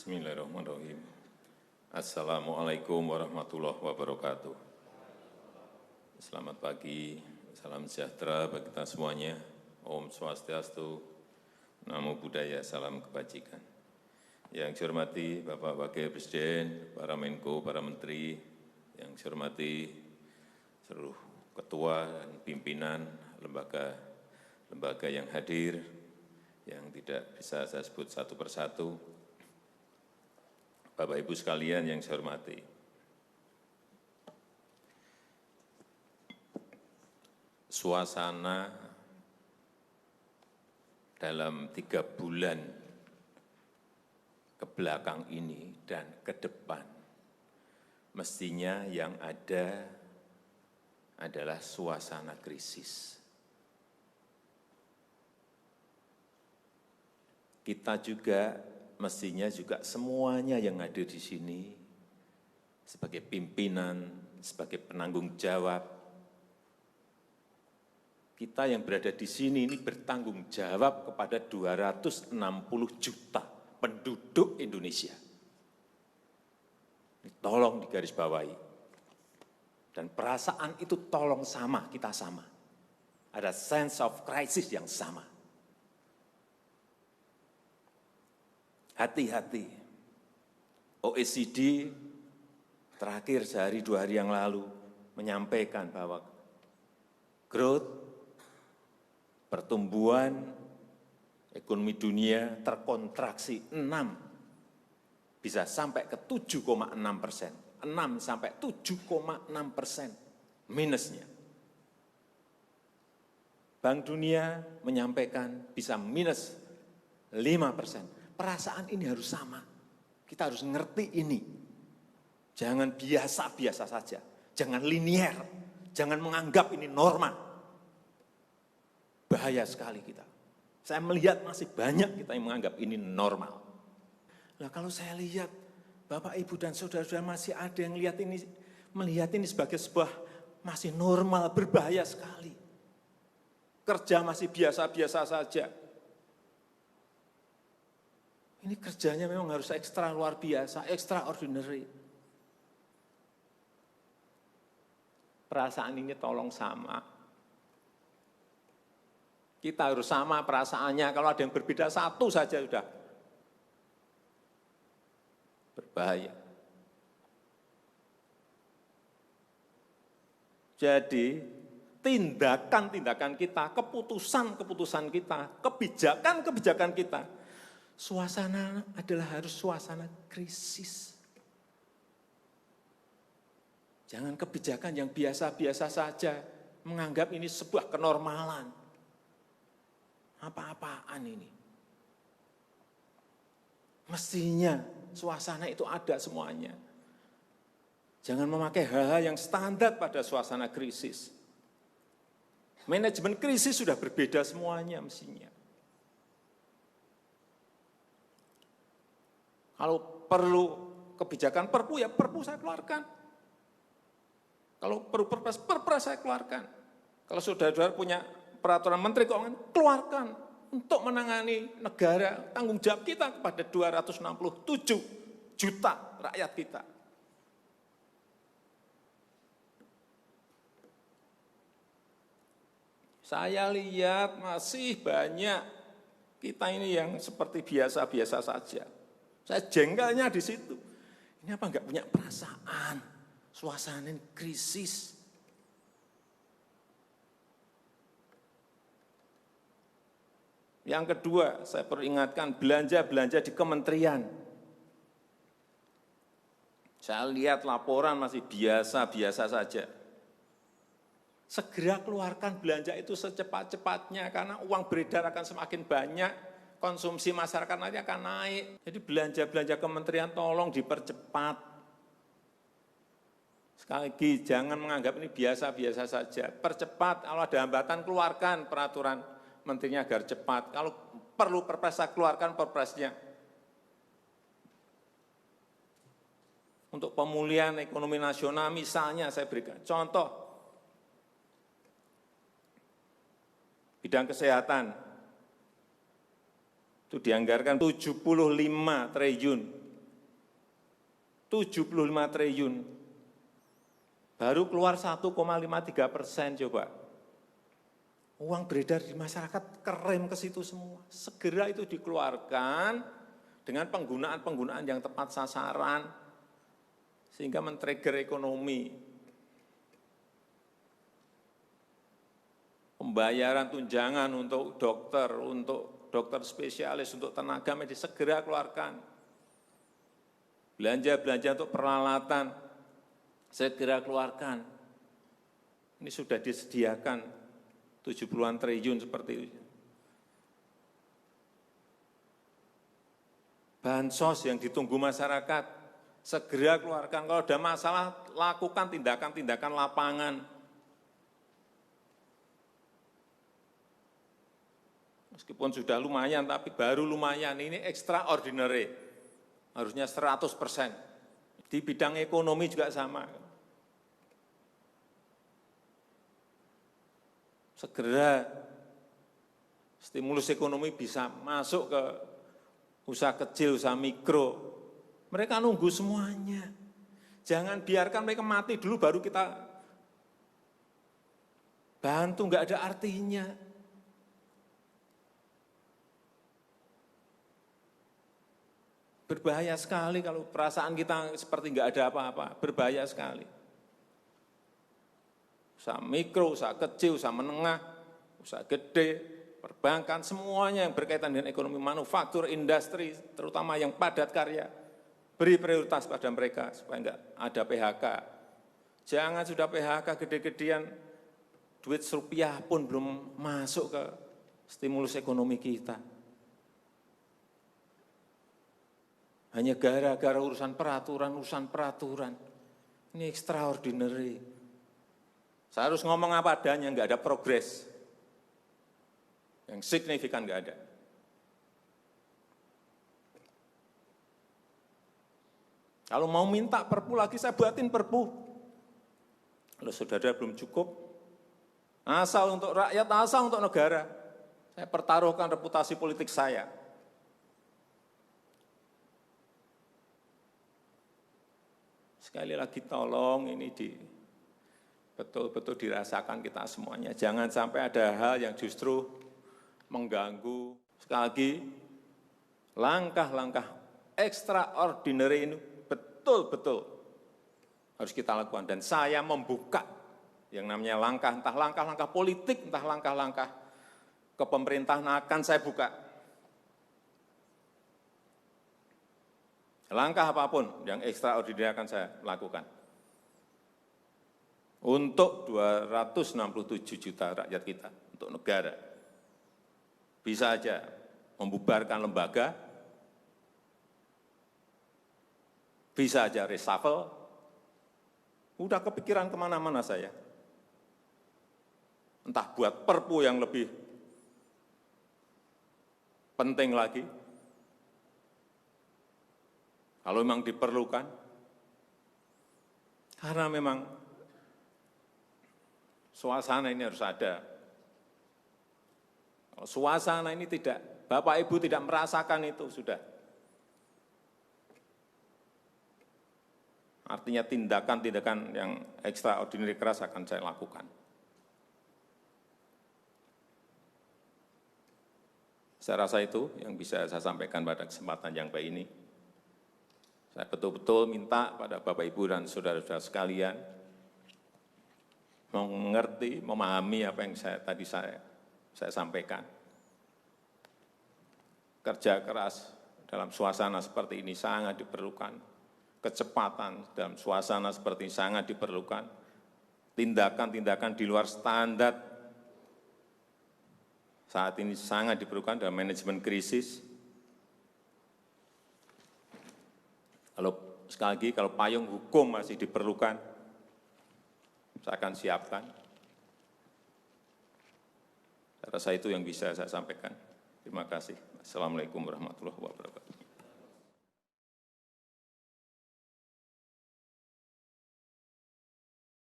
Bismillahirrahmanirrahim. Assalamualaikum warahmatullahi wabarakatuh. Selamat pagi, salam sejahtera bagi kita semuanya. Om Swastiastu, Namo Buddhaya, salam kebajikan. Yang saya hormati Bapak Wakil Presiden, para Menko, para Menteri, yang saya hormati seluruh ketua dan pimpinan lembaga yang hadir, yang tidak bisa saya sebut satu persatu. Bapak Ibu sekalian yang saya hormati, suasana dalam 3 bulan ke belakang ini dan ke depan, mestinya yang ada adalah suasana krisis. Kita juga mestinya juga semuanya yang ada di sini sebagai pimpinan, sebagai penanggung jawab, kita yang berada di sini ini bertanggung jawab kepada 260 juta penduduk Indonesia. Ini tolong digarisbawahi. Dan perasaan itu tolong sama, kita sama. Ada sense of crisis yang sama. Hati-hati, OECD terakhir sehari 2 hari yang lalu menyampaikan bahwa growth, pertumbuhan ekonomi dunia terkontraksi 6, bisa sampai ke 7,6%, 6 sampai 7,6% minusnya. Bank Dunia menyampaikan bisa minus 5%. Perasaan ini harus sama, kita harus ngerti ini. Jangan biasa-biasa saja, jangan linier, jangan menganggap ini norma. Bahaya sekali kita. Saya melihat masih banyak kita yang menganggap ini normal. Nah kalau saya lihat, Bapak, Ibu, dan saudara-saudara masih ada yang melihat ini sebagai sebuah masih normal, berbahaya sekali. Kerja masih biasa-biasa saja. Ini kerjanya memang harus ekstra luar biasa, extraordinary. Perasaan ini tolong sama. Kita harus sama perasaannya, kalau ada yang berbeda satu saja sudah berbahaya. Jadi tindakan-tindakan kita, keputusan-keputusan kita, kebijakan-kebijakan kita, suasana adalah harus suasana krisis. Jangan kebijakan yang biasa-biasa saja, menganggap ini sebuah kenormalan. Apa-apaan ini? Mestinya suasana itu ada semuanya. Jangan memakai hal-hal yang standar pada suasana krisis. Manajemen krisis sudah berbeda semuanya mestinya. Kalau perlu kebijakan perpu, ya perpu saya keluarkan. Kalau perlu perpres saya keluarkan. Kalau saudara-saudara punya peraturan Menteri Keuangan, keluarkan untuk menangani negara, tanggung jawab kita kepada 267 juta rakyat kita. Saya lihat masih banyak kita ini yang seperti biasa-biasa saja. Saya jengkelnya di situ. Ini apa enggak punya perasaan? Suasana krisis. Yang kedua, saya perlu ingatkan belanja-belanja di kementerian. Saya lihat laporan masih biasa-biasa saja. Segera keluarkan belanja itu secepat-cepatnya karena uang beredar akan semakin banyak. Konsumsi masyarakat nanti akan naik. Jadi belanja-belanja kementerian tolong dipercepat. Sekali lagi, jangan menganggap ini biasa-biasa saja. Percepat, kalau ada hambatan, keluarkan peraturan menterinya agar cepat. Kalau perlu perpres, keluarkan perpresnya. Untuk pemulihan ekonomi nasional, misalnya saya berikan contoh. Bidang kesehatan. Itu dianggarkan 75 triliun 75 triliun. Baru keluar 1,53% coba. Uang beredar di masyarakat kerem ke situ semua. Segera itu dikeluarkan dengan penggunaan-penggunaan yang tepat sasaran sehingga men-trigger ekonomi. Pembayaran tunjangan untuk dokter spesialis, untuk tenaga medis segera keluarkan. Belanja-belanja untuk peralatan segera keluarkan. Ini sudah disediakan 70-an triliun seperti itu. Bansos yang ditunggu masyarakat, segera keluarkan. Kalau ada masalah, lakukan tindakan-tindakan lapangan. Meskipun sudah lumayan, tapi baru lumayan. Ini extraordinary. Harusnya 100%. Di bidang ekonomi juga sama. Segera stimulus ekonomi bisa masuk ke usaha kecil, usaha mikro. Mereka nunggu semuanya. Jangan biarkan mereka mati dulu baru kita bantu, enggak ada artinya. Berbahaya sekali kalau perasaan kita seperti enggak ada apa-apa, berbahaya sekali. Usaha mikro, usaha kecil, usaha menengah, usaha gede, perbankan, semuanya yang berkaitan dengan ekonomi manufaktur, industri, terutama yang padat karya, beri prioritas pada mereka supaya enggak ada PHK. Jangan sudah PHK gede-gedean, duit rupiah pun belum masuk ke stimulus ekonomi kita. Hanya gara-gara urusan peraturan. Ini extraordinary. Saya harus ngomong apa adanya, enggak ada progres. Yang signifikan enggak ada. Kalau mau minta perpu lagi, saya buatin perpu. Kalau saudara belum cukup, asal untuk rakyat, asal untuk negara. Saya pertaruhkan reputasi politik saya. Sekali lagi tolong ini betul-betul dirasakan kita semuanya. Jangan sampai ada hal yang justru mengganggu. Sekali lagi, langkah-langkah extraordinary ini betul-betul harus kita lakukan. Dan saya membuka yang namanya langkah, entah langkah-langkah politik, entah langkah-langkah kepemerintahan akan saya buka. Langkah apapun yang extraordinary akan saya lakukan. Untuk 267 juta rakyat kita, untuk negara. Bisa aja membubarkan lembaga, bisa aja reshuffle, udah kepikiran kemana-mana saya. Entah buat perpu yang lebih penting lagi, kalau memang diperlukan, karena memang suasana ini harus ada. Kalau suasana ini tidak, Bapak Ibu tidak merasakan itu, sudah. Artinya tindakan-tindakan yang extraordinary keras akan saya lakukan. Saya rasa itu yang bisa saya sampaikan pada kesempatan yang baik ini. Saya betul-betul minta pada Bapak Ibu dan saudara-saudara sekalian, mengerti, memahami apa yang tadi saya sampaikan. Kerja keras dalam suasana seperti ini sangat diperlukan. Kecepatan dalam suasana seperti ini sangat diperlukan. Tindakan-tindakan di luar standar saat ini sangat diperlukan dalam manajemen krisis. Sekali lagi, kalau payung hukum masih diperlukan, saya akan siapkan. Saya rasa itu yang bisa saya sampaikan. Terima kasih. Assalamualaikum warahmatullahi wabarakatuh.